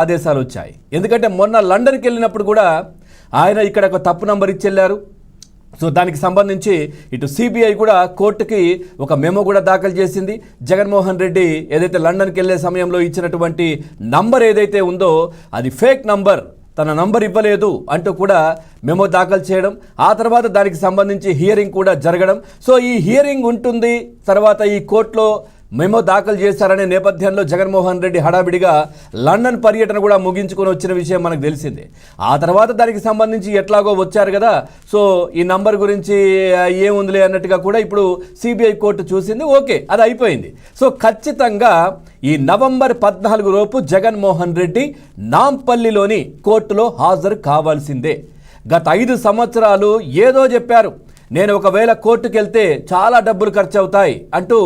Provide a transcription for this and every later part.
ఆదేశాలు వచ్చాయి. ఎందుకంటే మొన్న లండన్కి వెళ్ళినప్పుడు కూడా ఆయన ఇక్కడ ఒక తప్పు నంబర్ ఇచ్చి వెళ్ళారు. సో దానికి సంబంధించి ఇటు సిబిఐ కూడా కోర్టుకి ఒక మెమో కూడా దాఖలు చేసింది. జగన్మోహన్ రెడ్డి ఏదైతే లండన్కి వెళ్ళే సమయంలో ఇచ్చినటువంటి నంబర్ ఏదైతే ఉందో అది ఫేక్ నంబర్, తన నంబర్ ఇవ్వలేదు అంటూ కూడా మెమో దాఖలు చేయడం, ఆ తర్వాత దానికి సంబంధించి హియరింగ్ కూడా జరగడం. సో ఈ హియరింగ్ ఉంటుంది, తర్వాత ఈ కోర్టులో మెమో దాఖలు చేశారనే నేపథ్యంలో జగన్మోహన్ రెడ్డి హడావిడిగా లండన్ పర్యటన కూడా ముగించుకొని వచ్చిన విషయం మనకు తెలిసిందే. ఆ తర్వాత దానికి సంబంధించి ఎట్లాగో వచ్చారు కదా, సో ఈ నంబర్ గురించి ఏముందిలే అన్నట్టుగా కూడా ఇప్పుడు సిబిఐ కోర్టు చూసింది. ఓకే, అది అయిపోయింది. సో ఖచ్చితంగా ఈ నవంబర్ 14 లోపు జగన్మోహన్ రెడ్డి నాంపల్లిలోని కోర్టులో హాజరు కావాల్సిందే. గత 5 సంవత్సరాలు ఏదో చెప్పారు, నేను ఒకవేళ కోర్టుకు వెళ్తే చాలా డబ్బులు ఖర్చు అవుతాయి అంటూ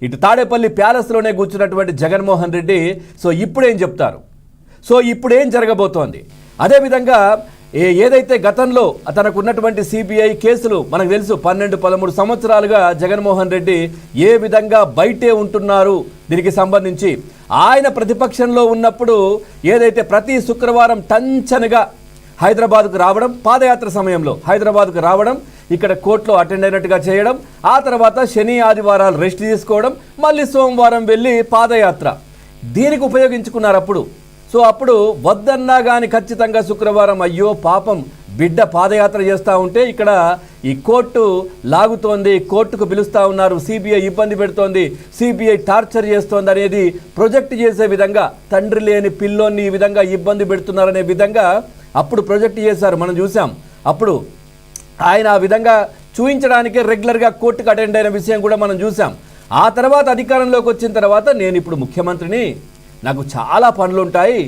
ఇటు తాడేపల్లి ప్యాలెస్లోనే కూర్చున్నటువంటి జగన్మోహన్ రెడ్డి సో ఇప్పుడేం చెప్తారు, సో ఇప్పుడేం జరగబోతోంది. అదేవిధంగా ఏదైతే గతంలో తనకు ఉన్నటువంటి సిబిఐ కేసులు మనకు తెలుసు, 12-13 సంవత్సరాలుగా జగన్మోహన్ రెడ్డి ఏ విధంగా బయటే ఉంటున్నారు. దీనికి సంబంధించి ఆయన ప్రతిపక్షంలో ఉన్నప్పుడు ఏదైతే ప్రతి శుక్రవారం టంచనగా హైదరాబాద్కు రావడం, పాదయాత్ర సమయంలో హైదరాబాద్కు రావడం, ఇక్కడ కోర్టులో అటెండ్ అయినట్టుగా చేయడం, ఆ తర్వాత శని ఆదివారాలు రెస్ట్ తీసుకోవడం, మళ్ళీ సోమవారం వెళ్ళి పాదయాత్ర, దీనికి ఉపయోగించుకున్నారు అప్పుడు. సో అప్పుడు వద్దన్నా కానీ ఖచ్చితంగా శుక్రవారం అయ్యో పాపం బిడ్డ పాదయాత్ర చేస్తూ ఉంటే ఇక్కడ ఈ కోర్టు లాగుతోంది, కోర్టుకు పిలుస్తూ ఉన్నారు, సిబిఐ ఇబ్బంది పెడుతోంది, సిబిఐ టార్చర్ చేస్తోంది అనేది ప్రొజెక్ట్ చేసే విధంగా, తండ్రి లేని పిల్లోన్ని ఈ విధంగా ఇబ్బంది పెడుతున్నారనే విధంగా అప్పుడు ప్రొజెక్ట్ చేశారు, మనం చూసాం. అప్పుడు ఆయన ఆ విధంగా చూపించడానికే రెగ్యులర్గా కోర్టుకు అటెండ్ అయిన విషయం కూడా మనం చూసాం. ఆ తర్వాత అధికారంలోకి వచ్చిన తర్వాత నేను ఇప్పుడు ముఖ్యమంత్రిని, నాకు చాలా పనులు ఉంటాయి,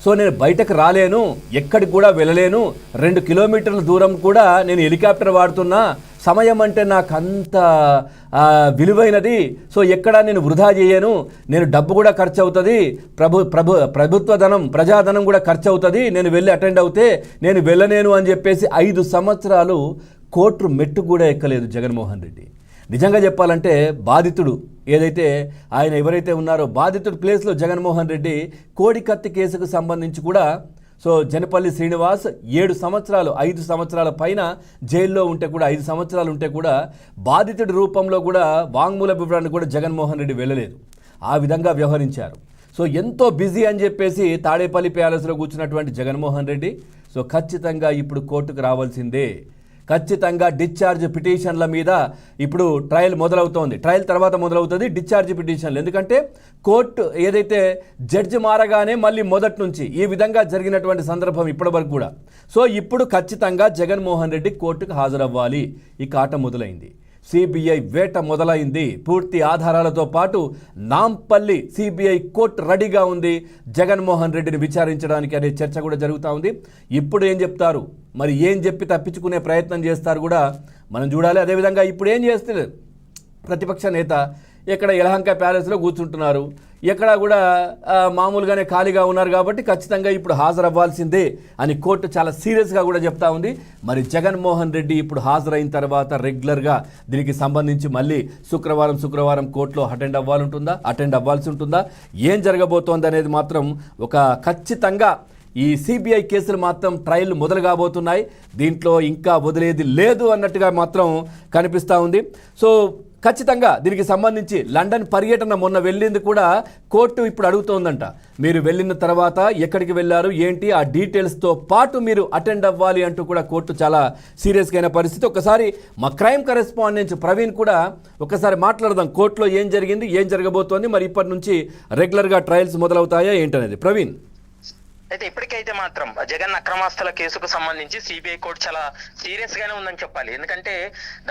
సో నేను బయటకు రాలేను, ఎక్కడికి కూడా వెళ్ళలేను, 2 కిలోమీటర్ల దూరం కూడా నేను హెలికాప్టర్ వాడుతున్నా, సమయం అంటే నాకు అంత విలువైనది, సో ఎక్కడా నేను వృధా చేయను, నేను డబ్బు కూడా ఖర్చు అవుతుంది, ప్రభుత్వ ధనం ప్రజాధనం కూడా ఖర్చు అవుతుంది, నేను వెళ్ళి అటెండ్ అవుతే నేను వెళ్ళలేను అని చెప్పేసి 5 సంవత్సరాలు కోర్టు మెట్టు కూడా ఎక్కలేదు జగన్మోహన్ రెడ్డి. నిజంగా చెప్పాలంటే బాధితుడు ఏదైతే ఆయన ఎవరైతే ఉన్నారో బాధితుడు ప్లేస్లో జగన్మోహన్ రెడ్డి కోడికత్తి కేసుకు సంబంధించి కూడా సో జనపల్లి శ్రీనివాస్ 7 సంవత్సరాలు 5 సంవత్సరాల పైన జైల్లో ఉంటే కూడా 5 సంవత్సరాలు ఉంటే కూడా బాధితుడి రూపంలో కూడా వాంగ్మూల వివరాన్ని కూడా జగన్మోహన్ రెడ్డి వెళ్ళలేదు. ఆ విధంగా వ్యవహరించారు. సో ఎంతో బిజీ అని చెప్పేసి తాడేపల్లి ప్యాలెస్లో కూర్చున్నటువంటి జగన్మోహన్ రెడ్డి సో ఖచ్చితంగా ఇప్పుడు కోర్టుకు రావాల్సిందే. ఖచ్చితంగా డిశ్చార్జ్ పిటిషన్ల మీద ఇప్పుడు ట్రయల్ మొదలవుతోంది. ట్రయల్ తర్వాత మొదలవుతుంది డిశ్చార్జ్ పిటిషన్లు. ఎందుకంటే కోర్టు ఏదైతే జడ్జి మారగానే మళ్ళీ మొదటి నుంచి ఈ విధంగా జరిగినటువంటి సందర్భం ఇప్పటివరకు కూడా. సో ఇప్పుడు ఖచ్చితంగా జగన్మోహన్ రెడ్డి కోర్టుకు హాజరవ్వాలి. ఈ ఆట మొదలైంది, సిబిఐ వేట మొదలైంది. పూర్తి ఆధారాలతో పాటు నాంపల్లి సిబిఐ కోర్టు రెడీగా ఉంది జగన్మోహన్ రెడ్డిని విచారించడానికి అనే చర్చ కూడా జరుగుతూ ఉంది. ఇప్పుడు ఏం చెప్తారు, మరి ఏం చెప్పి తప్పించుకునే ప్రయత్నం చేస్తారు కూడా మనం చూడాలి. అదేవిధంగా ఇప్పుడు ఏం చేస్తారు, ప్రతిపక్ష నేత ఎక్కడ యలహంక ప్యాలెస్లో కూర్చుంటున్నారు, ఎక్కడ కూడా మామూలుగానే ఖాళీగా ఉన్నారు కాబట్టి ఖచ్చితంగా ఇప్పుడు హాజరవ్వాల్సిందే అని కోర్టు చాలా సీరియస్గా కూడా చెప్తా ఉంది. మరి జగన్మోహన్ రెడ్డి ఇప్పుడు హాజరైన తర్వాత రెగ్యులర్గా దీనికి సంబంధించి మళ్ళీ శుక్రవారం కోర్టులో అటెండ్ అవ్వాల్సి ఉంటుందా, ఏం జరగబోతోంది అనేది మాత్రం ఒక ఖచ్చితంగా ఈ సిబిఐ కేసులు మాత్రం ట్రయల్ మొదలు కాబోతున్నాయి. దీంట్లో ఇంకా వదిలేది లేదు అన్నట్టుగా మాత్రం కనిపిస్తూ ఉంది. సో ఖచ్చితంగా దీనికి సంబంధించి లండన్ పర్యటన మొన్న వెళ్ళింది కూడా కోర్టు ఇప్పుడు అడుగుతోందంట, మీరు వెళ్ళిన తర్వాత ఎక్కడికి వెళ్ళారు ఏంటి ఆ డీటెయిల్స్తో పాటు మీరు అటెండ్ అవ్వాలి అంటూ కూడా కోర్టు చాలా సీరియస్గా అయిన పరిస్థితి. ఒకసారి మా క్రైమ్ కరెస్పాండెంట్ ప్రవీణ్ కూడా ఒకసారి మాట్లాడదాం, కోర్టులో ఏం జరిగింది, ఏం జరగబోతోంది, మరి ఇప్పటి నుంచి రెగ్యులర్గా ట్రయల్స్ మొదలవుతాయా ఏంటనేది. ప్రవీణ్. అయితే ఇప్పటికైతే మాత్రం జగన్ అక్రమాస్తుల కేసుకు సంబంధించి సిబిఐ కోర్టు చాలా సీరియస్ గానే ఉందని చెప్పాలి. ఎందుకంటే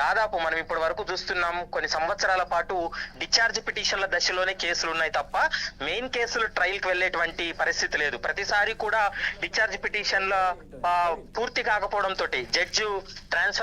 దాదాపు మనం ఇప్పటి వరకు చూస్తున్నాం, కొన్ని సంవత్సరాల పాటు డిశ్చార్జ్ పిటిషన్ల దశలోనే కేసులు ఉన్నాయి తప్ప మెయిన్ కేసులు ట్రయల్ కి వెళ్లేటువంటి పరిస్థితి లేదు. ప్రతిసారి కూడా డిశ్చార్జ్ పిటిషన్ల పూర్తి కాకపోవడంతో జడ్జి ట్రాన్స్ఫర్